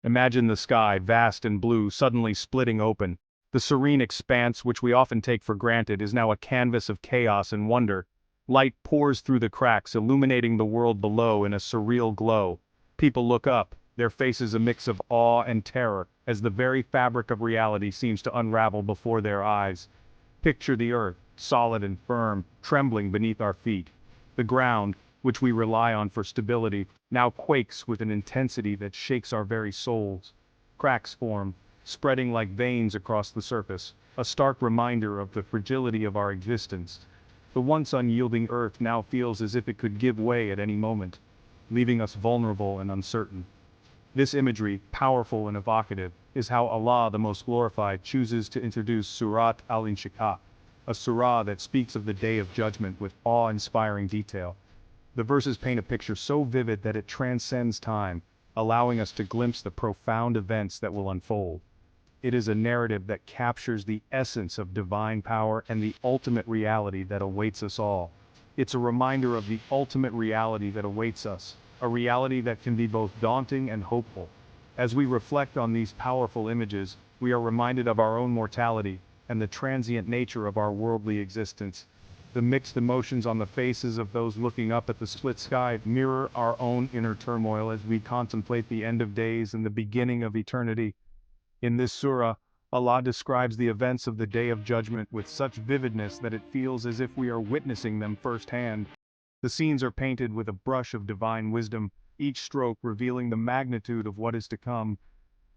Imagine the sky, vast and blue, suddenly splitting open. The serene expanse which we often take for granted is now a canvas of chaos and wonder. Light pours through the cracks, illuminating the world below in a surreal glow. People look up, their faces a mix of awe and terror, as the very fabric of reality seems to unravel before their eyes. Picture the earth, solid and firm, trembling beneath our feet. The ground, which we rely on for stability, now quakes with an intensity that shakes our very souls. Cracks form, spreading like veins across the surface, a stark reminder of the fragility of our existence. The once unyielding earth now feels as if it could give way at any moment, leaving us vulnerable and uncertain. This imagery, powerful and evocative, is how Allah the Most Glorified chooses to introduce Surat Al-Insyiqaaq, a surah that speaks of the Day of Judgment with awe-inspiring detail. The verses paint a picture so vivid that it transcends time, allowing us to glimpse the profound events that will unfold. It is a narrative that captures the essence of divine power and the ultimate reality that awaits us all. It's a reminder of the ultimate reality that awaits us, a reality that can be both daunting and hopeful. As we reflect on these powerful images, we are reminded of our own mortality and the transient nature of our worldly existence. The mixed emotions on the faces of those looking up at the split sky mirror our own inner turmoil as we contemplate the end of days and the beginning of eternity. In this surah, Allah describes the events of the Day of Judgment with such vividness that it feels as if we are witnessing them firsthand. The scenes are painted with a brush of divine wisdom, each stroke revealing the magnitude of what is to come.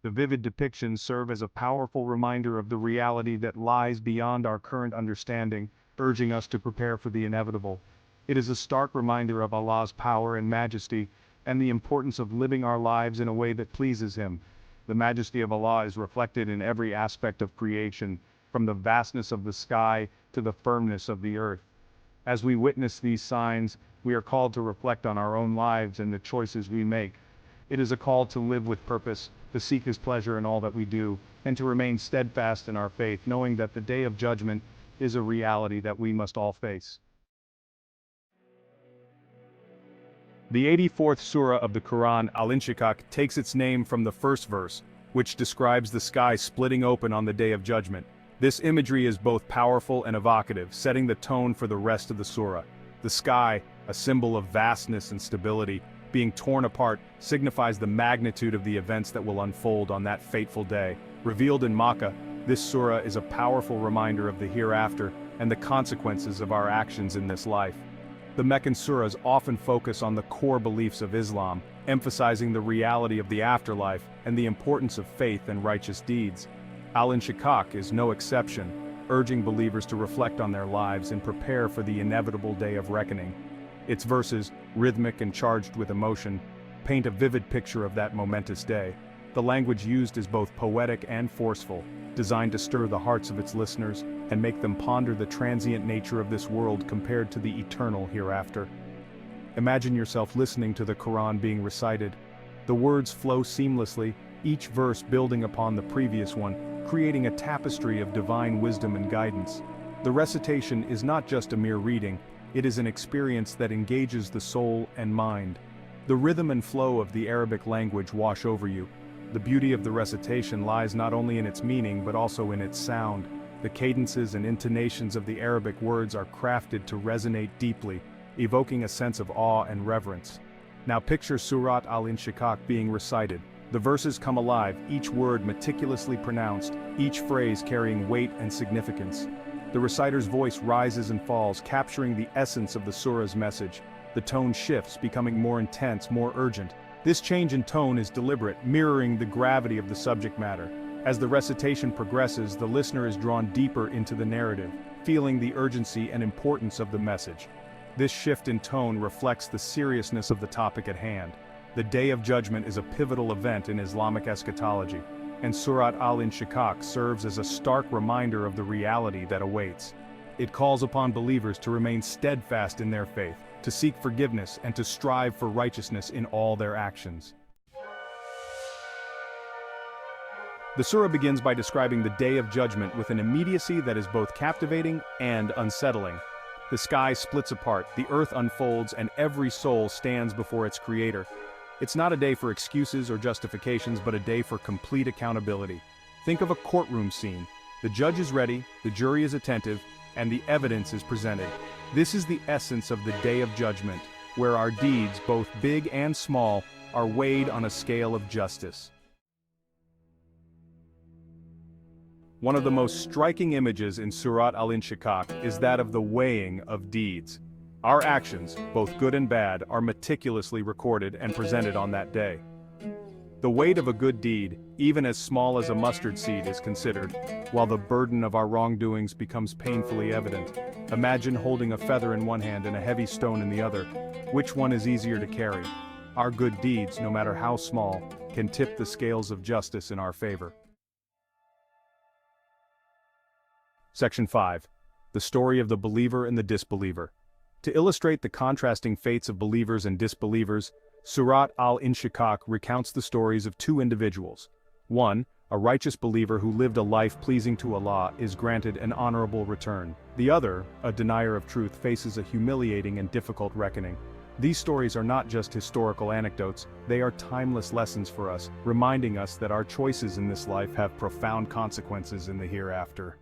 The vivid depictions serve as a powerful reminder of the reality that lies beyond our current understanding, urging us to prepare for the inevitable. It is a stark reminder of Allah's power and majesty, and the importance of living our lives in a way that pleases Him. The majesty of Allah is reflected in every aspect of creation, from the vastness of the sky to the firmness of the earth. As we witness these signs, we are called to reflect on our own lives and the choices we make. It is a call to live with purpose, to seek His pleasure in all that we do, and to remain steadfast in our faith, knowing that the Day of Judgment is a reality that we must all face. The 84th Surah of the Qur'an, Al-Insyiqaaq, takes its name from the first verse, which describes the sky splitting open on the Day of Judgment. This imagery is both powerful and evocative, setting the tone for the rest of the surah. The sky, a symbol of vastness and stability, being torn apart, signifies the magnitude of the events that will unfold on that fateful day. Revealed in Mecca, this surah is a powerful reminder of the hereafter and the consequences of our actions in this life. The Meccan Surahs often focus on the core beliefs of Islam, emphasizing the reality of the afterlife and the importance of faith and righteous deeds. Al-Insyiqaaq is no exception, urging believers to reflect on their lives and prepare for the inevitable day of reckoning. Its verses, rhythmic and charged with emotion, paint a vivid picture of that momentous day. The language used is both poetic and forceful, designed to stir the hearts of its listeners and make them ponder the transient nature of this world compared to the eternal hereafter. Imagine yourself listening to the Quran being recited. The words flow seamlessly, each verse building upon the previous one, creating a tapestry of divine wisdom and guidance. The recitation is not just a mere reading, it is an experience that engages the soul and mind. The rhythm and flow of the Arabic language wash over you. The beauty of the recitation lies not only in its meaning but also in its sound. The cadences and intonations of the Arabic words are crafted to resonate deeply, evoking a sense of awe and reverence. Now picture Surat Al-Insyiqaaq being recited. The verses come alive, each word meticulously pronounced, each phrase carrying weight and significance. The reciter's voice rises and falls, capturing the essence of the surah's message. The tone shifts, becoming more intense, more urgent. This change in tone is deliberate, mirroring the gravity of the subject matter. As the recitation progresses, the listener is drawn deeper into the narrative, feeling the urgency and importance of the message. This shift in tone reflects the seriousness of the topic at hand. The Day of Judgment is a pivotal event in Islamic eschatology, and Surat Al-Insyiqaaq serves as a stark reminder of the reality that awaits. It calls upon believers to remain steadfast in their faith, to seek forgiveness and to strive for righteousness in all their actions. The surah begins by describing the Day of Judgment with an immediacy that is both captivating and unsettling. The sky splits apart, the earth unfolds, and every soul stands before its creator. It's not a day for excuses or justifications, but a day for complete accountability. Think of a courtroom scene. The judge is ready, the jury is attentive, and the evidence is presented. This is the essence of the Day of Judgment, where our deeds, both big and small, are weighed on a scale of justice. One of the most striking images in Surah Al-Insyiqaaq is that of the weighing of deeds. Our actions, both good and bad, are meticulously recorded and presented on that day. The weight of a good deed, even as small as a mustard seed, is considered, while the burden of our wrongdoings becomes painfully evident. Imagine holding a feather in one hand and a heavy stone in the other. Which one is easier to carry? Our good deeds, no matter how small, can tip the scales of justice in our favor. Section 5. The story of the believer and the disbeliever. To illustrate the contrasting fates of believers and disbelievers, Surah Al-Insyiqaaq recounts the stories of two individuals. One, a righteous believer who lived a life pleasing to Allah, is granted an honorable return. The other, a denier of truth, faces a humiliating and difficult reckoning. These stories are not just historical anecdotes, they are timeless lessons for us, reminding us that our choices in this life have profound consequences in the hereafter.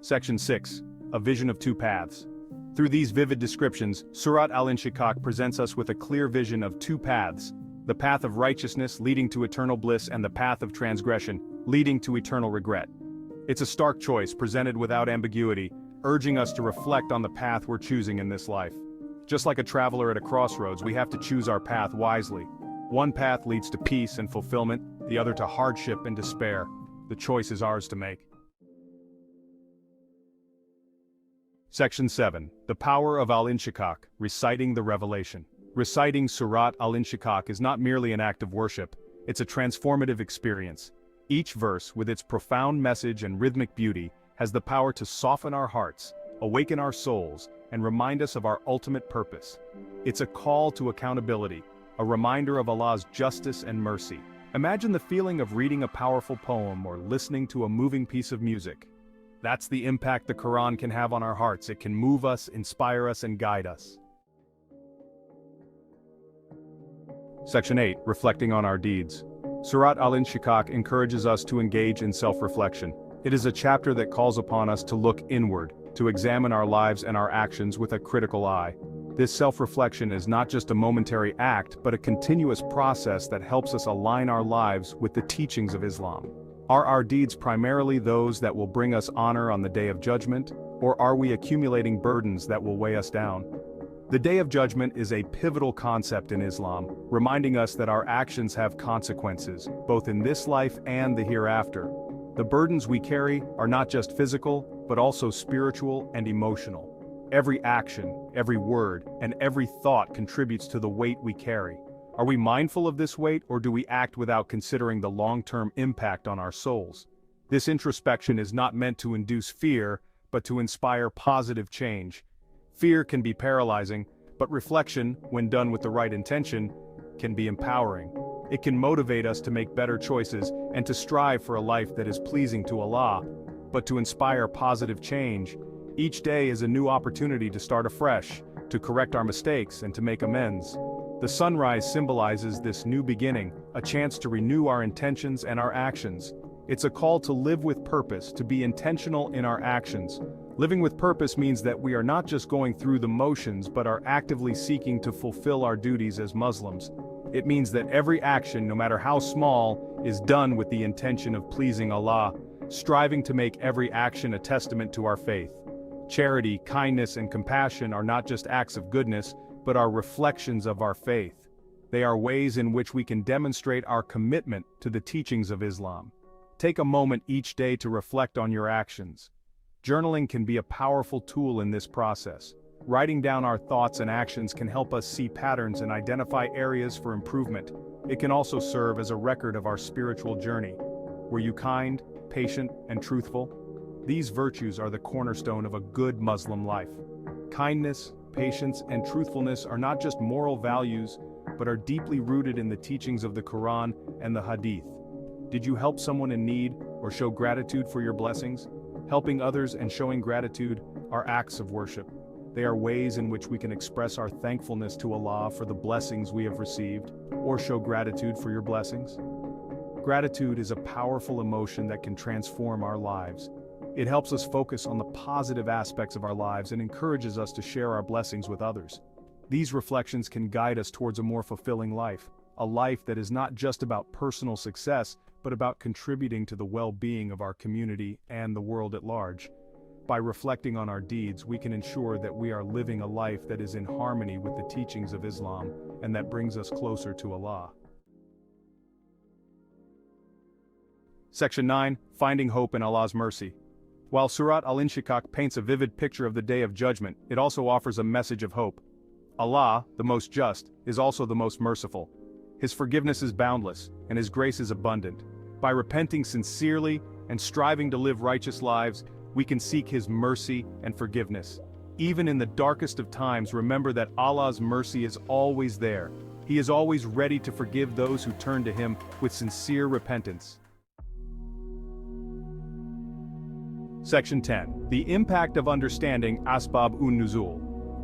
Section 6. A vision of two paths. Through these vivid descriptions, Surah Al-Insyiqaaq presents us with a clear vision of two paths: the path of righteousness leading to eternal bliss and the path of transgression, leading to eternal regret. It's a stark choice presented without ambiguity, urging us to reflect on the path we're choosing in this life. Just like a traveler at a crossroads, we have to choose our path wisely. One path leads to peace and fulfillment, the other to hardship and despair. The choice is ours to make. Section 7. The power of Al-Insyiqaaq, reciting the revelation. Reciting Surah Al-Insyiqaaq is not merely an act of worship, it's a transformative experience. Each verse, with its profound message and rhythmic beauty, has the power to soften our hearts, awaken our souls, and remind us of our ultimate purpose. It's a call to accountability, a reminder of Allah's justice and mercy. Imagine the feeling of reading a powerful poem or listening to a moving piece of music. That's the impact the Qur'an can have on our hearts. It can move us, inspire us, and guide us. Section 8. Reflecting on our deeds. Surah Al-Insyiqaaq encourages us to engage in self-reflection. It is a chapter that calls upon us to look inward, to examine our lives and our actions with a critical eye. This self-reflection is not just a momentary act, but a continuous process that helps us align our lives with the teachings of Islam. Are our deeds primarily those that will bring us honor on the Day of Judgment, or are we accumulating burdens that will weigh us down? The Day of Judgment is a pivotal concept in Islam, reminding us that our actions have consequences, both in this life and the hereafter. The burdens we carry are not just physical, but also spiritual and emotional. Every action, every word, and every thought contributes to the weight we carry. Are we mindful of this weight, or do we act without considering the long-term impact on our souls? This introspection is not meant to induce fear, but to inspire positive change. Fear can be paralyzing, but reflection, when done with the right intention, can be empowering. It can motivate us to make better choices and to strive for a life that is pleasing to Allah. But to inspire positive change, each day is a new opportunity to start afresh, to correct our mistakes and to make amends. The sunrise symbolizes this new beginning, a chance to renew our intentions and our actions. It's a call to live with purpose, to be intentional in our actions. Living with purpose means that we are not just going through the motions but are actively seeking to fulfill our duties as Muslims. It means that every action, no matter how small, is done with the intention of pleasing Allah, striving to make every action a testament to our faith. Charity, kindness, and compassion are not just acts of goodness, but are reflections of our faith. They are ways in which we can demonstrate our commitment to the teachings of Islam. Take a moment each day to reflect on your actions. Journaling can be a powerful tool in this process. Writing down our thoughts and actions can help us see patterns and identify areas for improvement. It can also serve as a record of our spiritual journey. Were you kind, patient, and truthful? These virtues are the cornerstone of a good Muslim life. Kindness, patience, and truthfulness are not just moral values, but are deeply rooted in the teachings of the Qur'an and the Hadith. Did you help someone in need or show gratitude for your blessings? Helping others and showing gratitude are acts of worship. They are ways in which we can express our thankfulness to Allah for the blessings we have received, or show gratitude for your blessings. Gratitude is a powerful emotion that can transform our lives. It helps us focus on the positive aspects of our lives and encourages us to share our blessings with others. These reflections can guide us towards a more fulfilling life, a life that is not just about personal success, but about contributing to the well-being of our community and the world at large. By reflecting on our deeds, we can ensure that we are living a life that is in harmony with the teachings of Islam and that brings us closer to Allah. Section 9. Finding Hope in Allah's Mercy. While Surah Al-Insyiqaaq paints a vivid picture of the Day of Judgment, it also offers a message of hope. Allah, the most just, is also the most merciful. His forgiveness is boundless, and His grace is abundant. By repenting sincerely and striving to live righteous lives, we can seek His mercy and forgiveness. Even in the darkest of times, remember that Allah's mercy is always there. He is always ready to forgive those who turn to Him with sincere repentance. Section 10. The impact of understanding Asbabun Nuzul.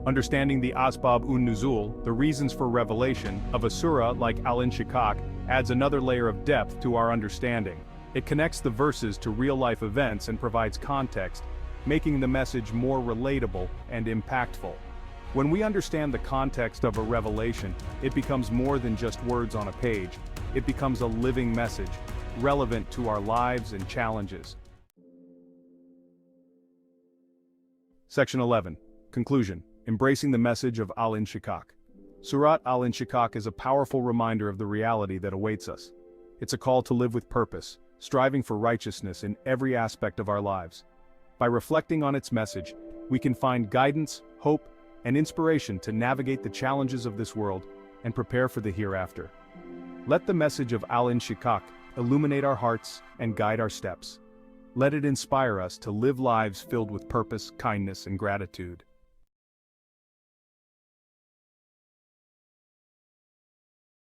Understanding the Asbabun Nuzul, the reasons for revelation, of a surah like Al-Insyiqaaq adds another layer of depth to our understanding. It connects the verses to real-life events and provides context, making the message more relatable and impactful. When we understand the context of a revelation, it becomes more than just words on a page. It becomes a living message, relevant to our lives and challenges. Section 11. Conclusion. Embracing the message of Al-Insyiqaaq. Surah Al-Insyiqaaq is a powerful reminder of the reality that awaits us. It's a call to live with purpose, striving for righteousness in every aspect of our lives. By reflecting on its message, we can find guidance, hope, and inspiration to navigate the challenges of this world and prepare for the hereafter. Let the message of Al-Insyiqaaq illuminate our hearts and guide our steps. Let it inspire us to live lives filled with purpose, kindness, and gratitude.